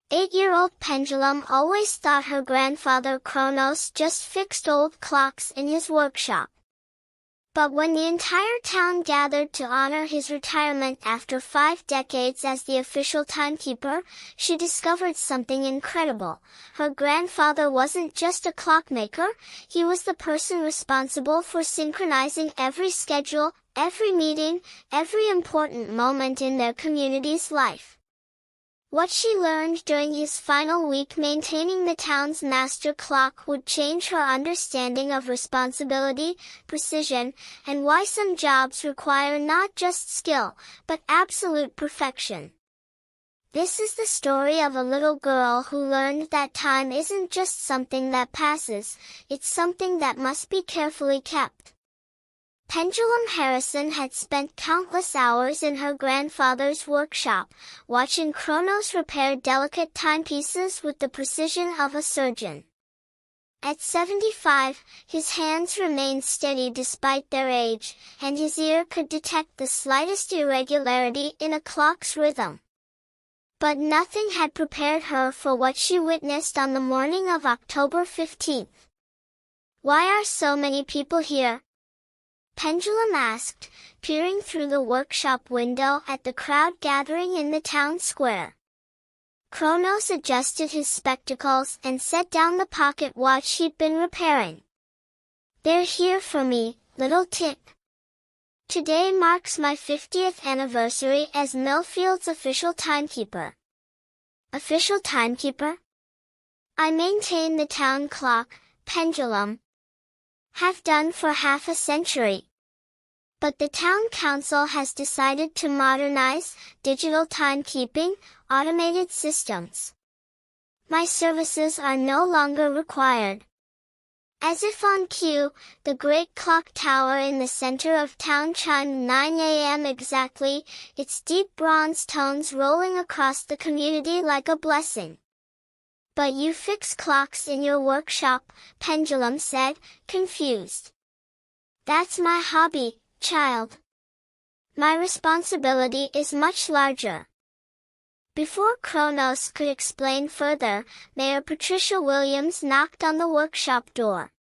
8-year-old Pendulum always thought her grandfather Chronos just fixed old clocks in his workshop. But when the entire town gathered to honor his retirement after 5 decades as the official timekeeper, she discovered something incredible. Her grandfather wasn't just a clockmaker, he was the person responsible for synchronizing every schedule, every meeting, every important moment in their community's life. What she learned during his final week maintaining the town's master clock would change her understanding of responsibility, precision, and why some jobs require not just skill, but absolute perfection. This is the story of a little girl who learned that time isn't just something that passes, it's something that must be carefully kept. Pendulum Harrison had spent countless hours in her grandfather's workshop, watching Chronos repair delicate timepieces with the precision of a surgeon. At 75, his hands remained steady despite their age, and his ear could detect the slightest irregularity in a clock's rhythm. But nothing had prepared her for what she witnessed on the morning of October 15th. "Why are so many people here?" Pendulum asked, peering through the workshop window at the crowd gathering in the town square. Chronos adjusted his spectacles and set down the pocket watch he'd been repairing. "They're here for me, little tick. Today marks my 50th anniversary as Millfield's official timekeeper." "Official timekeeper?" "I maintain the town clock, Pendulum. Have done for half a century. But the town council has decided to modernize digital timekeeping, automated systems. My services are no longer required." As if on cue, the great clock tower in the center of town chimed 9 a.m. exactly, its deep bronze tones rolling across the community like a blessing. "But you fix clocks in your workshop," Pendulum said, confused. "That's my hobby, child. My responsibility is much larger." Before Chronos could explain further, Mayor Patricia Williams knocked on the workshop door.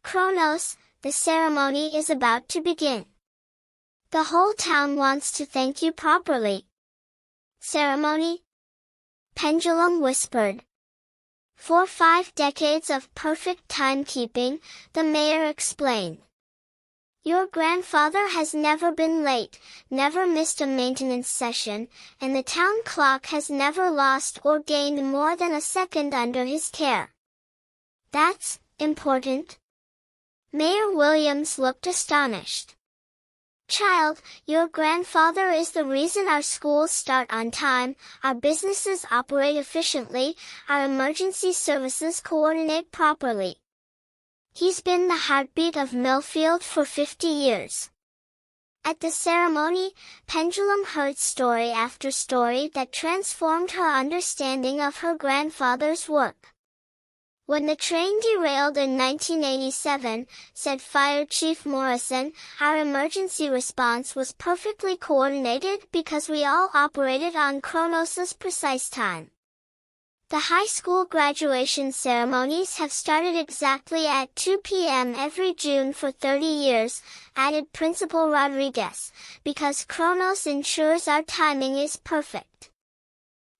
"Chronos, the ceremony is about to begin. The whole town wants to thank you properly." "Ceremony?" Pendulum whispered. "For 5 decades of perfect timekeeping," the mayor explained. "Your grandfather has never been late, never missed a maintenance session, and the town clock has never lost or gained more than a second under his care." "That's important?" Mayor Williams looked astonished. "Child, your grandfather is the reason our schools start on time, our businesses operate efficiently, our emergency services coordinate properly. He's been the heartbeat of Millfield for 50 years. At the ceremony, Pendulum heard story after story that transformed her understanding of her grandfather's work. "When the train derailed in 1987, said Fire Chief Morrison, our emergency response was perfectly coordinated because we all operated on Chronos's precise time. The high school graduation ceremonies have started exactly at 2 p.m. every June for 30 years, added Principal Rodriguez, because Chronos ensures our timing is perfect.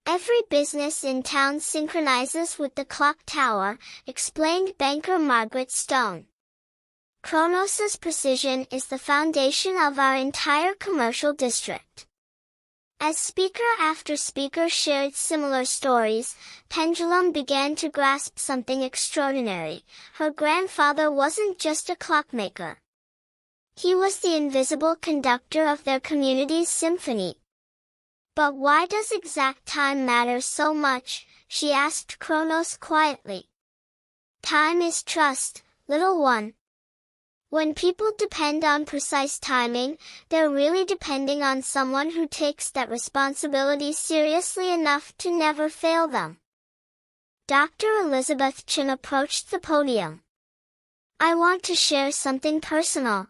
Every business in town synchronizes with the clock tower," explained banker Margaret Stone. "Chronos's precision is the foundation of our entire commercial district." As speaker after speaker shared similar stories, Pendulum began to grasp something extraordinary. Her grandfather wasn't just a clockmaker. He was the invisible conductor of their community's symphony. "But why does exact time matter so much?" she asked Chronos quietly. "Time is trust, little one. When people depend on precise timing, they're really depending on someone who takes that responsibility seriously enough to never fail them." Dr. Elizabeth Chin approached the podium. "I want to share something personal.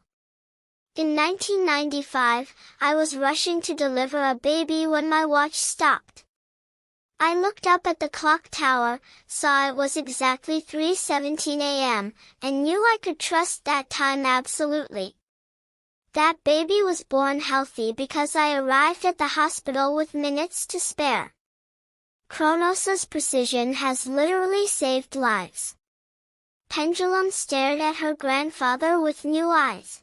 In 1995, I was rushing to deliver a baby when my watch stopped. I looked up at the clock tower, saw it was exactly 3:17 a.m., and knew I could trust that time absolutely. That baby was born healthy because I arrived at the hospital with minutes to spare. Chronos's precision has literally saved lives. Pendulum stared at her grandfather with new eyes.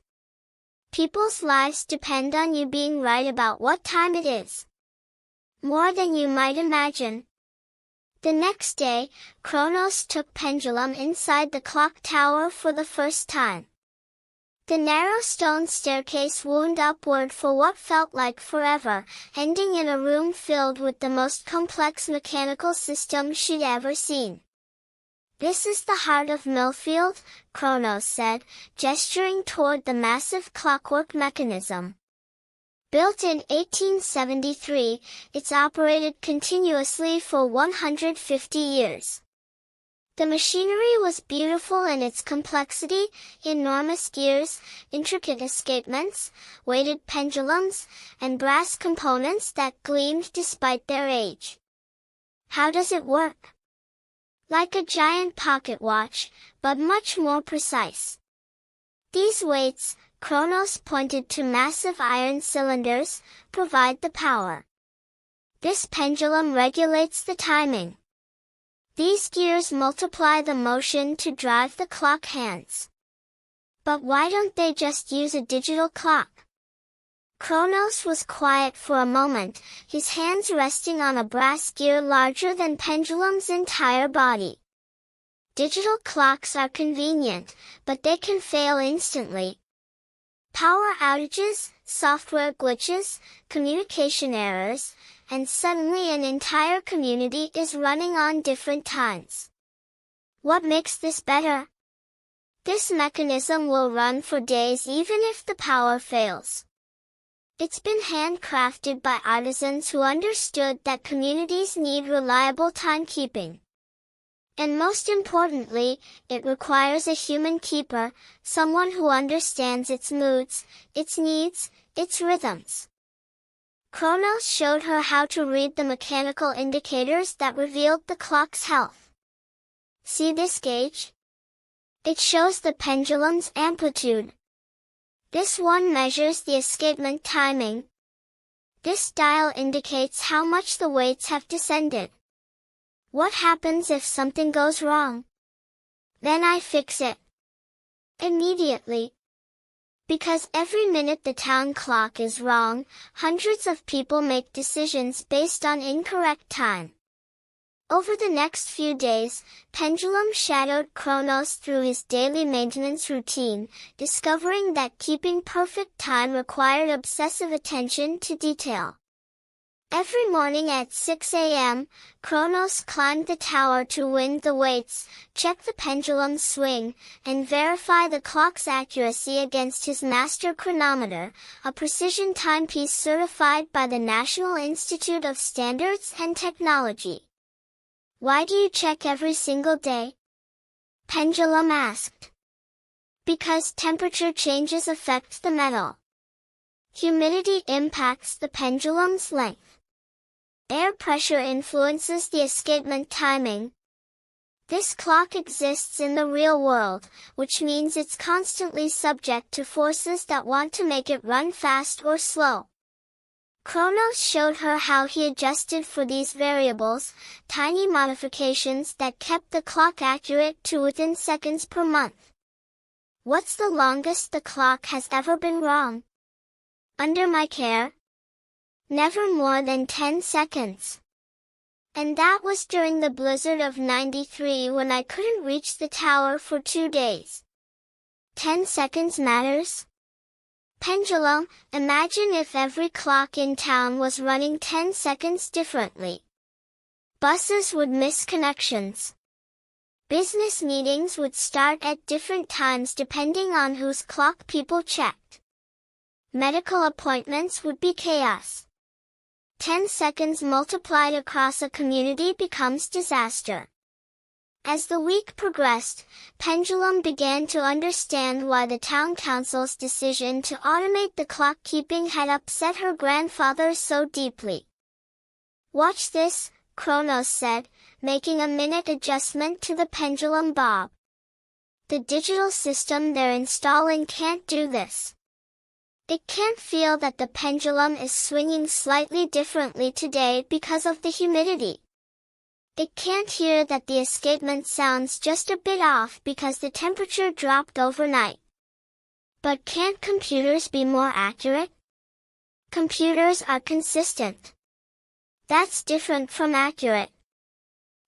People's lives depend on you being right about what time it is. More than you might imagine. The next day, Chronos took Pendulum inside the clock tower for the first time. The narrow stone staircase wound upward for what felt like forever, ending in a room filled with the most complex mechanical system she'd ever seen. "This is the heart of Millfield," Chronos said, gesturing toward the massive clockwork mechanism. Built in 1873, it's operated continuously for 150 years. The machinery was beautiful in its complexity: enormous gears, intricate escapements, weighted pendulums, and brass components that gleamed despite their age. "How does it work?" "Like a giant pocket watch, but much more precise. These weights," Chronos pointed to massive iron cylinders, "provide the power. This pendulum regulates the timing. These gears multiply the motion to drive the clock hands." "But why don't they just use a digital clock?" Chronos was quiet for a moment, his hands resting on a brass gear larger than Pendulum's entire body. "Digital clocks are convenient, but they can fail instantly. Power outages, software glitches, communication errors, and suddenly an entire community is running on different times. What makes this better? This mechanism will run for days even if the power fails. It's been handcrafted by artisans who understood that communities need reliable timekeeping. And most importantly, it requires a human keeper, someone who understands its moods, its needs, its rhythms." Chronos showed her how to read the mechanical indicators that revealed the clock's health. "See this gauge? It shows the pendulum's amplitude. This one measures the escapement timing. This dial indicates how much the weights have descended. What happens if something goes wrong? Then I fix it. Immediately. Because every minute the town clock is wrong, hundreds of people make decisions based on incorrect time." Over the next few days, Pendulum shadowed Chronos through his daily maintenance routine, discovering that keeping perfect time required obsessive attention to detail. Every morning at 6 a.m., Chronos climbed the tower to wind the weights, check the pendulum's swing, and verify the clock's accuracy against his master chronometer, a precision timepiece certified by the National Institute of Standards and Technology. "Why do you check every single day?" Pendulum asked. "Because temperature changes affect the metal. Humidity impacts the pendulum's length. Air pressure influences the escapement timing. This clock exists in the real world, which means it's constantly subject to forces that want to make it run fast or slow." Chronos showed her how he adjusted for these variables, tiny modifications that kept the clock accurate to within seconds per month. "What's the longest the clock has ever been wrong?" "Under my care? Never more than 10 seconds. And that was during the blizzard of '93 when I couldn't reach the tower for 2 days. 10 seconds matters? Pendulum, imagine if every clock in town was running 10 seconds differently. Buses would miss connections. Business meetings would start at different times depending on whose clock people checked. Medical appointments would be chaos. 10 seconds multiplied across a community becomes disaster." As the week progressed, Pendulum began to understand why the town council's decision to automate the clock keeping had upset her grandfather so deeply. "Watch this," Chronos said, making a minute adjustment to the pendulum bob. The digital system they're installing can't do this. It can't feel that the pendulum is swinging slightly differently today because of the humidity. It can't hear that the escapement sounds just a bit off because the temperature dropped overnight. But can't computers be more accurate? Computers are consistent. That's different from accurate.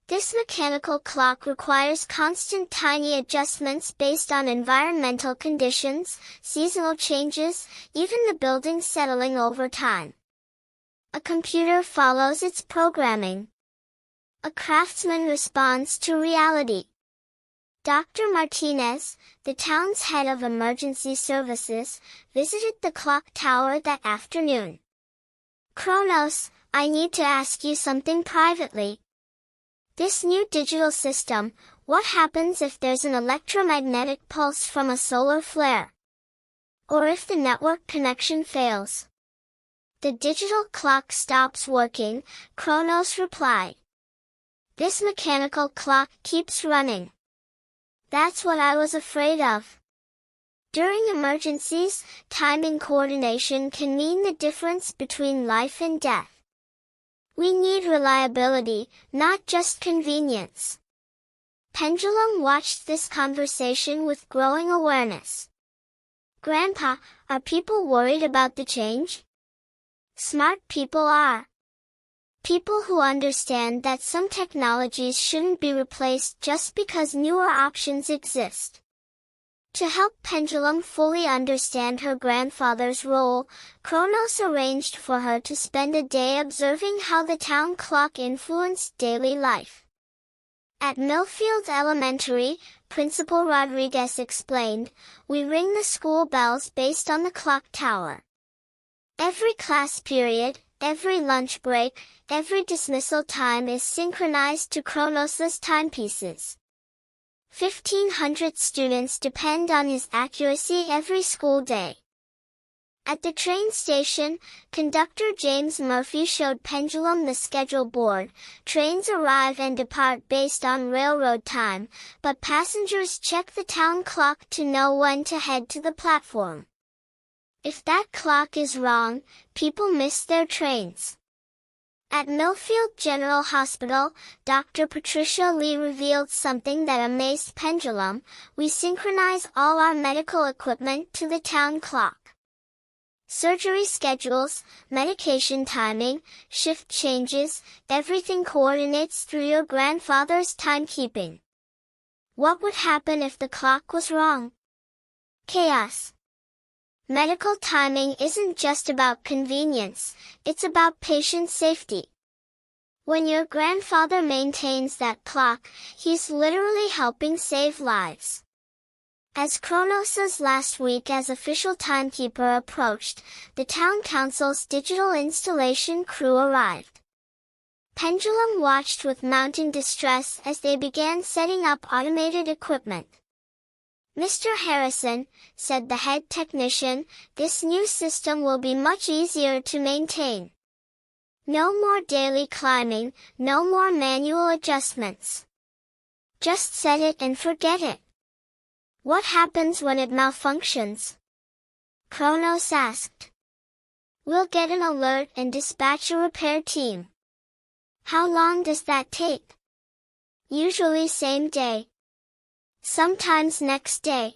This mechanical clock requires constant tiny adjustments based on environmental conditions, seasonal changes, even the building settling over time. A computer follows its programming. A craftsman responds to reality. Dr. Martinez, the town's head of emergency services, visited the clock tower that afternoon. Chronos, I need to ask you something privately. This new digital system, what happens if there's an electromagnetic pulse from a solar flare? Or if the network connection fails? The digital clock stops working, Chronos replied. This mechanical clock keeps running. That's what I was afraid of. During emergencies, timing coordination can mean the difference between life and death. We need reliability, not just convenience. Pendulum watched this conversation with growing awareness. Grandpa, are people worried about the change? Smart people are. People who understand that some technologies shouldn't be replaced just because newer options exist. To help Pendulum fully understand her grandfather's role, Chronos arranged for her to spend a day observing how the town clock influenced daily life. At Millfield Elementary, Principal Rodriguez explained, we ring the school bells based on the clock tower. Every class period, every lunch break, every dismissal time is synchronized to Chronos' timepieces. 1,500 students depend on his accuracy every school day. At the train station, conductor James Murphy showed Pendulum the schedule board. Trains arrive and depart based on railroad time, but passengers check the town clock to know when to head to the platform. If that clock is wrong, people miss their trains. At Millfield General Hospital, Dr. Patricia Lee revealed something that amazed Pendulum. We synchronize all our medical equipment to the town clock. Surgery schedules, medication timing, shift changes, everything coordinates through your grandfather's timekeeping. What would happen if the clock was wrong? Chaos. Medical timing isn't just about convenience, it's about patient safety. When your grandfather maintains that clock, he's literally helping save lives. As Chronos' last week as official timekeeper approached, the town council's digital installation crew arrived. Pendulum watched with mounting distress as they began setting up automated equipment. Mr. Harrison, said the head technician, this new system will be much easier to maintain. No more daily climbing, no more manual adjustments. Just set it and forget it. What happens when it malfunctions? Chronos asked. We'll get an alert and dispatch a repair team. How long does that take? Usually same day. Sometimes next day.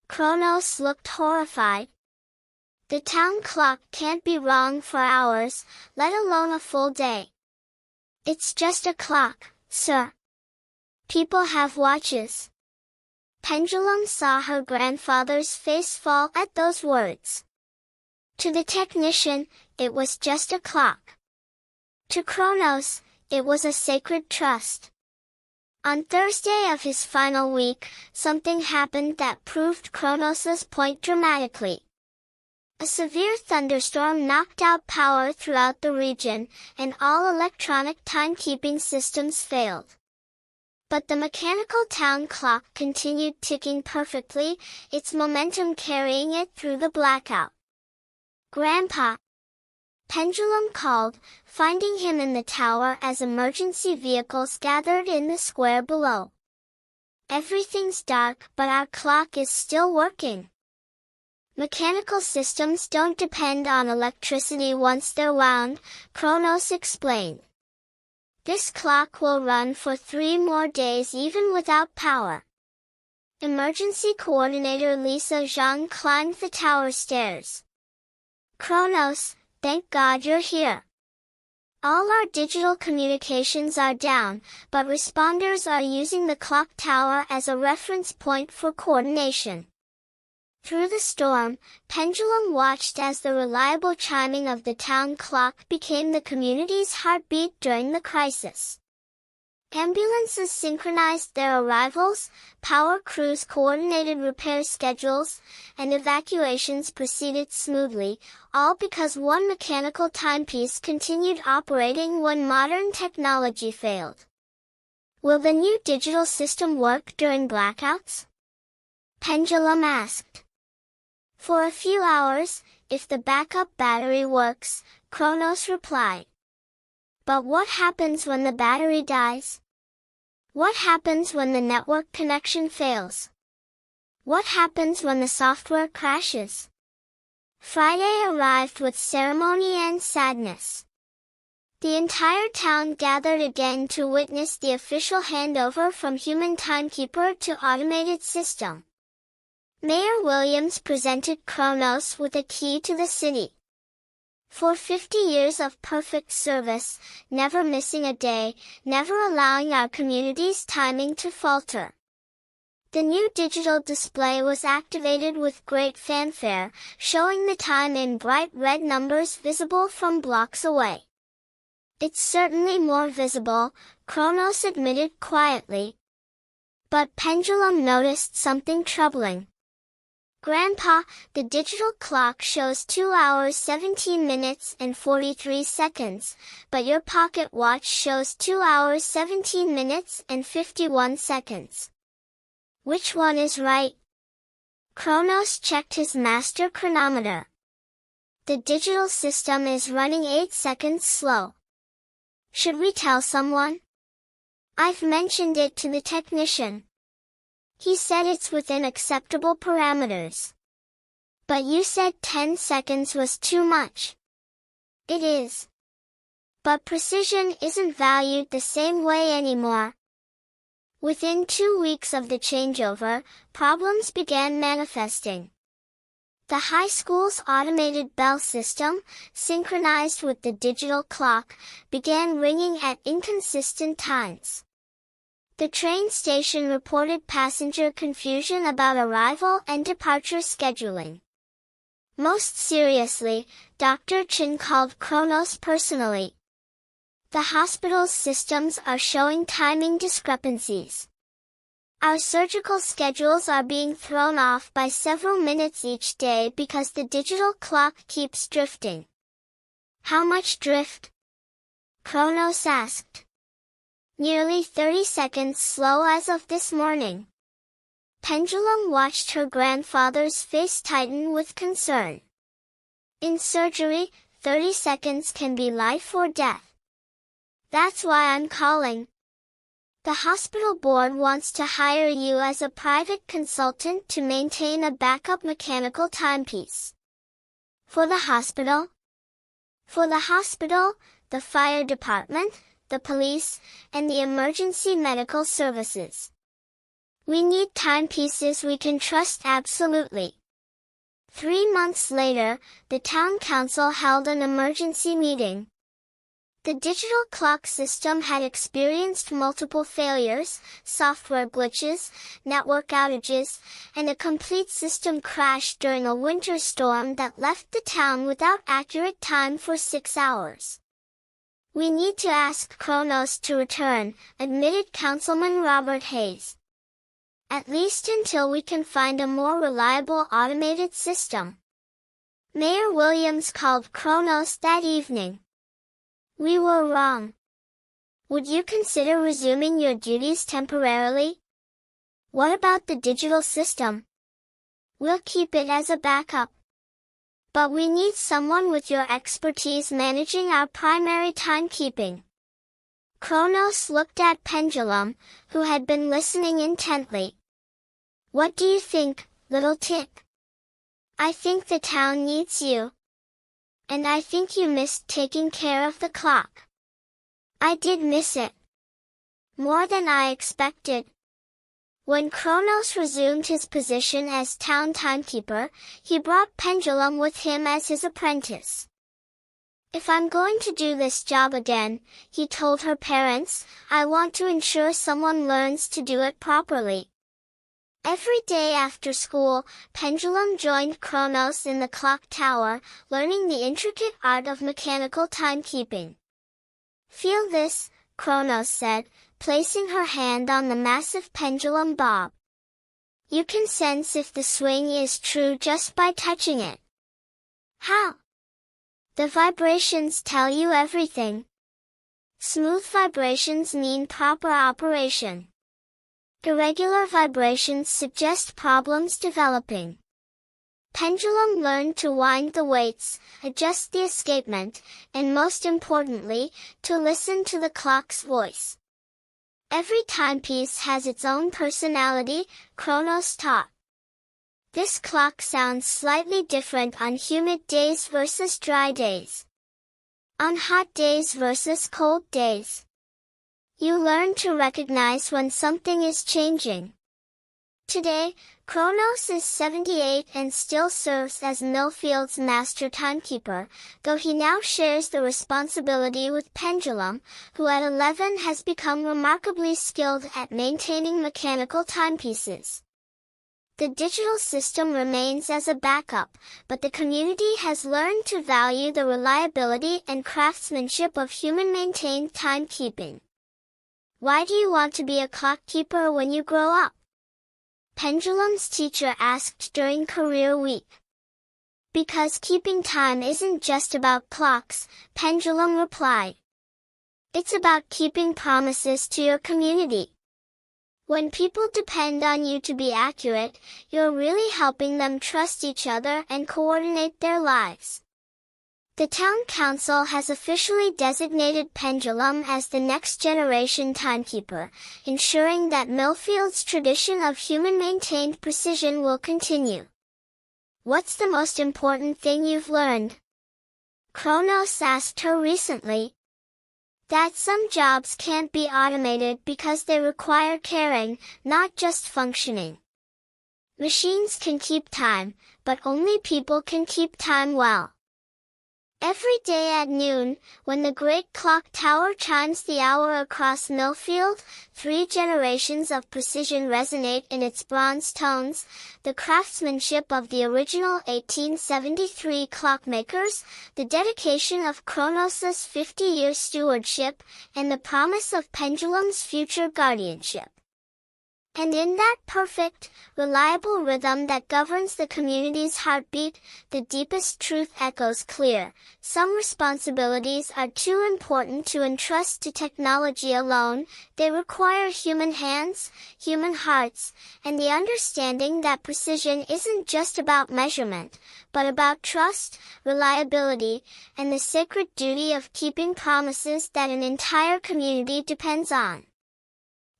Chronos looked horrified. The town clock can't be wrong for hours, let alone a full day. It's just a clock, sir. People have watches. Pendulum saw her grandfather's face fall at those words. To the technician, it was just a clock. To Chronos, it was a sacred trust. On Thursday of his final week, something happened that proved Chronos' point dramatically. A severe thunderstorm knocked out power throughout the region, and all electronic timekeeping systems failed. But the mechanical town clock continued ticking perfectly, its momentum carrying it through the blackout. Grandpa! Pendulum called, finding him in the tower as emergency vehicles gathered in the square below. Everything's dark, but our clock is still working. Mechanical systems don't depend on electricity once they're wound, Chronos explained. This clock will run for 3 more days even without power. Emergency coordinator Lisa Zhang climbed the tower stairs. Chronos, thank God you're here. All our digital communications are down, but responders are using the clock tower as a reference point for coordination. Through the storm, Pendulum watched as the reliable chiming of the town clock became the community's heartbeat during the crisis. Ambulances synchronized their arrivals, power crews coordinated repair schedules, and evacuations proceeded smoothly, all because one mechanical timepiece continued operating when modern technology failed. Will the new digital system work during blackouts? Pendulum asked. For a few hours, if the backup battery works, Chronos replied. But what happens when the battery dies? What happens when the network connection fails? What happens when the software crashes? Friday arrived with ceremony and sadness. The entire town gathered again to witness the official handover from human timekeeper to automated system. Mayor Williams presented Chronos with a key to the city. For 50 years of perfect service, never missing a day, never allowing our community's timing to falter. The new digital display was activated with great fanfare, showing the time in bright red numbers visible from blocks away. It's certainly more visible, Chronos admitted quietly. But Pendulum noticed something troubling. Grandpa, the digital clock shows 2 hours 17 minutes and 43 seconds, but your pocket watch shows 2 hours 17 minutes and 51 seconds. Which one is right? Chronos checked his master chronometer. The digital system is running 8 seconds slow. Should we tell someone? I've mentioned it to the technician. He said it's within acceptable parameters. But you said 10 seconds was too much. It is. But precision isn't valued the same way anymore. Within 2 weeks of the changeover, problems began manifesting. The high school's automated bell system, synchronized with the digital clock, began ringing at inconsistent times. The train station reported passenger confusion about arrival and departure scheduling. Most seriously, Dr. Chen called Chronos personally. The hospital's systems are showing timing discrepancies. Our surgical schedules are being thrown off by several minutes each day because the digital clock keeps drifting. How much drift? Chronos asked. Nearly 30 seconds slow as of this morning. Pendulum watched her grandfather's face tighten with concern. In surgery, 30 seconds can be life or death. That's why I'm calling. The hospital board wants to hire you as a private consultant to maintain a backup mechanical timepiece. For the hospital? For the hospital, the fire department, the police, and the emergency medical services. We need timepieces we can trust absolutely. 3 months later, the town council held an emergency meeting. The digital clock system had experienced multiple failures, software glitches, network outages, and a complete system crash during a winter storm that left the town without accurate time for 6 hours. We need to ask Chronos to return, admitted Councilman Robert Hayes. At least until we can find a more reliable automated system. Mayor Williams called Chronos that evening. We were wrong. Would you consider resuming your duties temporarily? What about the digital system? We'll keep it as a backup. But we need someone with your expertise managing our primary timekeeping. Chronos looked at Pendulum, who had been listening intently. What do you think, little tick? I think the town needs you. And I think you missed taking care of the clock. I did miss it. More than I expected. When Chronos resumed his position as town timekeeper, he brought Pendulum with him as his apprentice. If I'm going to do this job again, he told her parents, I want to ensure someone learns to do it properly. Every day after school, Pendulum joined Chronos in the clock tower, learning the intricate art of mechanical timekeeping. Feel this, Chronos said, placing her hand on the massive pendulum bob. You can sense if the swing is true just by touching it. How? The vibrations tell you everything. Smooth vibrations mean proper operation. Irregular vibrations suggest problems developing. Pendulum learned to wind the weights, adjust the escapement, and most importantly, to listen to the clock's voice. Every timepiece has its own personality, Chronos taught. This clock sounds slightly different on humid days versus dry days. On hot days versus cold days. You learn to recognize when something is changing. Today, Chronos is 78 and still serves as Millfield's master timekeeper, though he now shares the responsibility with Pendulum, who at 11 has become remarkably skilled at maintaining mechanical timepieces. The digital system remains as a backup, but the community has learned to value the reliability and craftsmanship of human-maintained timekeeping. Why do you want to be a clockkeeper when you grow up? Pendulum's teacher asked during career week. Because keeping time isn't just about clocks, Pendulum replied. It's about keeping promises to your community. When people depend on you to be accurate, you're really helping them trust each other and coordinate their lives. The town council has officially designated Pendulum as the next generation timekeeper, ensuring that Millfield's tradition of human-maintained precision will continue. What's the most important thing you've learned? Chronos asked her recently. That some jobs can't be automated because they require caring, not just functioning. Machines can keep time, but only people can keep time well. Every day at noon, when the great clock tower chimes the hour across Millfield, 3 generations of precision resonate in its bronze tones, the craftsmanship of the original 1873 clockmakers, the dedication of Chronos' 50-year stewardship, and the promise of Pendulum's future guardianship. And in that perfect, reliable rhythm that governs the community's heartbeat, the deepest truth echoes clear. Some responsibilities are too important to entrust to technology alone. They require human hands, human hearts, and the understanding that precision isn't just about measurement, but about trust, reliability, and the sacred duty of keeping promises that an entire community depends on.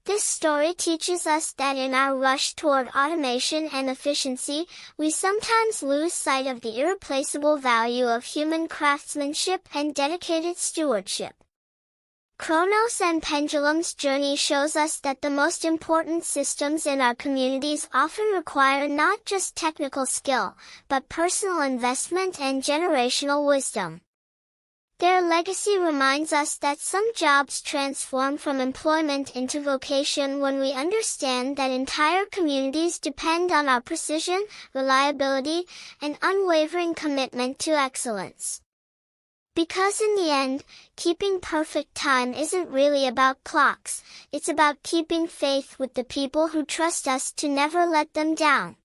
This story teaches us that in our rush toward automation and efficiency, we sometimes lose sight of the irreplaceable value of human craftsmanship and dedicated stewardship. Chronos and Pendulum's journey shows us that the most important systems in our communities often require not just technical skill, but personal investment and generational wisdom. Their legacy reminds us that some jobs transform from employment into vocation when we understand that entire communities depend on our precision, reliability, and unwavering commitment to excellence. Because in the end, keeping perfect time isn't really about clocks, it's about keeping faith with the people who trust us to never let them down.